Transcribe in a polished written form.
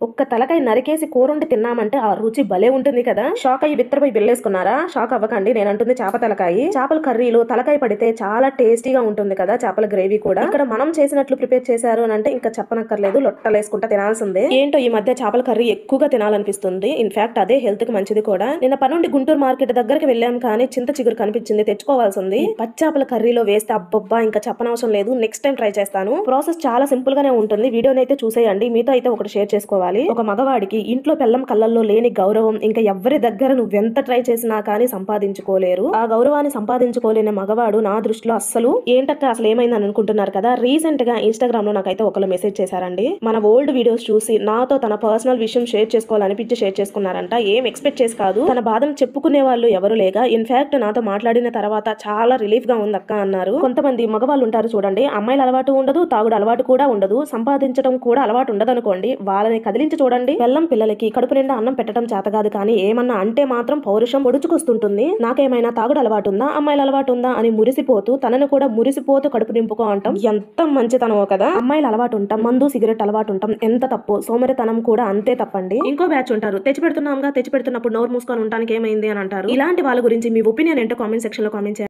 ఒక్క తలకాయ నరికేసి కూరండి తిన్నామంటే ఆ రుచి భలే ఉంటుంది కదా. షాక్ అయ్యి బిత్తరపోయి బిల్లేసుకున్నారా? షాక్ అవ్వకండి, నేను అంటుంది చేప తలకాయ. చేపల కర్రీలో తలకాయ పడితే చాలా టేస్టీగా ఉంటుంది కదా. చేపల గ్రేవీ కూడా ఇక్కడ మనం చేసినట్లు ప్రిపేర్ చేశారు అని అంటే ఇంకా చెప్పనక్కర్లేదు, లొట్టలేసుకుంటా తినాల్సిందే. ఏంటో ఈ మధ్య చేపల కర్రీ ఎక్కువగా తినాలనిపిస్తుంది. ఇన్ఫాక్ట్ అదే హెల్త్ కి మంచిది కూడా. నిన్న పనుండి గుంటూరు మార్కెట్ దగ్గరికి వెళ్ళాం కానీ చింత చిగురు కనిపించింది, తెచ్చుకోవాల్సింది. పచ్చాపల కర్రీలో వేస్తే అబ్బబ్బా ఇంకా చెప్పనవసరం లేదు. నెక్స్ట్ టైం ట్రై చేస్తాను. ప్రాసెస్ చాలా సింపుల్ గానే ఉంటుంది. వీడియోని అయితే చూసేయండి. మీతో అయితే ఒకటి షేర్ చేసుకోవాలి. ఒక మగవాడికి ఇంట్లో పెళ్ళం కళ్ళల్లో లేని గౌరవం ఇంకా ఎవరి దగ్గర నువ్వెంత ట్రై చేసినా కానీ సంపాదించుకోలేరు. ఆ గౌరవాన్ని సంపాదించుకోలేని మగవాడు నా దృష్టిలో అస్సలు ఏంటక్క అసలు ఏమైందని అనుకుంటున్నారు కదా. రీసెంట్ గా ఇన్స్టాగ్రామ్ లో నాకైతే ఒకళ్ళు మెసేజ్ చేశారండి. మన ఓల్డ్ వీడియోస్ చూసి నాతో తన పర్సనల్ విషయం షేర్ చేసుకోవాలనిపించి షేర్ చేసుకున్నారంట. ఏం ఎక్స్పెక్ట్ చేసి కాదు, తన బాధను చెప్పుకునే వాళ్ళు ఎవరు లేక ఇన్ఫాక్ట్ నాతో మాట్లాడిన తర్వాత చాలా రిలీఫ్ గా ఉందక్క అన్నారు. కొంతమంది మగవాళ్ళు ఉంటారు చూడండి, అమ్మాయిల అలవాటు ఉండదు, తాగుడు అలవాటు కూడా ఉండదు, సంపాదించడం కూడా అలవాటు ఉండదు అనుకోండి. వాళ్ళని కదిలించి చూడండి. బెల్లం పిల్లలకి కడుపు నిండా అన్నం పెట్టడం చేత కాదు, కానీ ఏమన్నా అంటే మాత్రం పౌరుషం పొడుచుకొస్తుంటుంది. నాకేమైనా తాగుడు అలవాటు ఉందా, అమ్మాయిల అలవాటు ఉందా అని మురిసిపోతూ తనను కూడా మురిసిపోతూ కడుపు నింపుకో అంటాం. ఎంత మంచితనమో కదా. అమ్మాయిల అలవాటు ఉంటాం, మందు సిగరెట్ అలవాటు ఉంటాం, ఎంత తప్పు. సోమరితనం కూడా అంతే తప్పండి. ఇంకో బ్యాచ్ ఉంటారు, తెచ్చి పెడుతున్నాంగా, తెచ్చి పెడుతున్నప్పుడు నోరు మూసుకొని ఉండడానికి ఏమైంది అని అంటారు. ఇలాంటి వాళ్ళ గురించి మీ ఒపీనియన్ ఏంటో కామెంట్ సెక్షన్ లో కామెంట్ చేయండి.